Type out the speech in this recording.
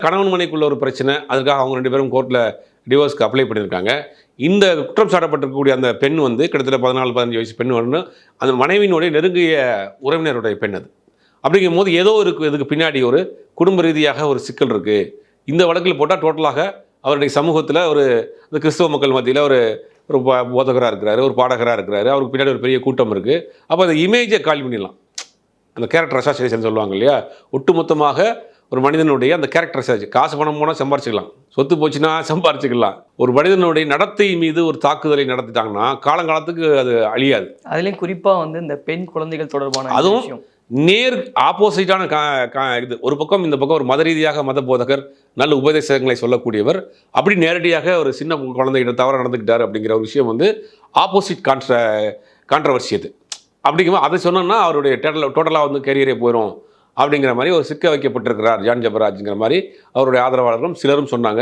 கணவன் மனைக்குள்ள ஒரு பிரச்சனை. அதுக்காக அவங்க 2 பேரும் கோர்ட்ல டிவோர்ஸ்க்கு அப்ளை பண்ணியிருக்காங்க. இந்த குற்றம் சாட்டப்பட்டிருக்கக்கூடிய அந்த பெண் வந்து கிட்டத்தட்ட 14, 15 வயசு பெண் வந்து அந்த மனைவியினுடைய நெருங்கிய உறவினருடைய பெண் அது. அப்படிங்கும்போது ஏதோ இதுக்கு பின்னாடி ஒரு குடும்ப ரீதியாக ஒரு சிக்கல் இருக்கு. இந்த வழக்கில் போட்டா டோட்டலாக அவருடைய சமூகத்தில இந்த கிறிஸ்தவ மக்கள் மத்தியில ஒரு ஒரு போதகரா இருக்கிறாரு, ஒரு பாடகரா இருக்கிறாரு. அவருக்கு பின்னாடி ஒரு பெரிய கூட்டம் இருக்கு. அப்ப அந்த இமேஜ காலி பண்ணிடலாம். அந்த கேரக்டர் அசாசினேஷன் சொல்லுவாங்க இல்லையா? ஒட்டுமொத்தமாக ஒரு மனிதனுடைய அந்த கேரக்டர் அசாசினேஷன். காசு பணம் போனா சம்பாரிச்சுக்கலாம். சொத்து போச்சுன்னா சம்பாரிச்சுக்கலாம். ஒரு மனிதனுடைய நடத்தை மீது ஒரு தாக்குதலை நடத்திட்டாங்கன்னா, காலங்காலத்துக்கு அது அழியாது. அதுலயும் குறிப்பா வந்து இந்த பெண் குழந்தைகள் தொடர்பான அதுவும் விஷயம். நேர் ஆப்போசிட்டான இது. ஒரு பக்கம் இந்த பக்கம் ஒரு மத ரீதியாக மத போதகர், நல்ல உபதேசங்களை சொல்லக்கூடியவர். அப்படி நேரடியாக ஒரு சின்ன குழந்தைகிட்ட தவறா நடந்துக்கிட்டார் அப்படிங்கிற ஒரு விஷயம் வந்து ஆப்போசிட் கான்ட்ரவர்சி அது. அப்படிங்கும்போது அதை சொன்னோம்னா அவருடைய டோட்டலாக வந்து கேரியரே போயிடும் அப்படிங்கிற மாதிரி ஒரு சிக்க வைக்கப்பட்டிருக்கிறார் ஜான் ஜபராஜ்ங்கிற மாதிரி அவருடைய ஆதரவாளர்களும் சிலரும் சொன்னாங்க.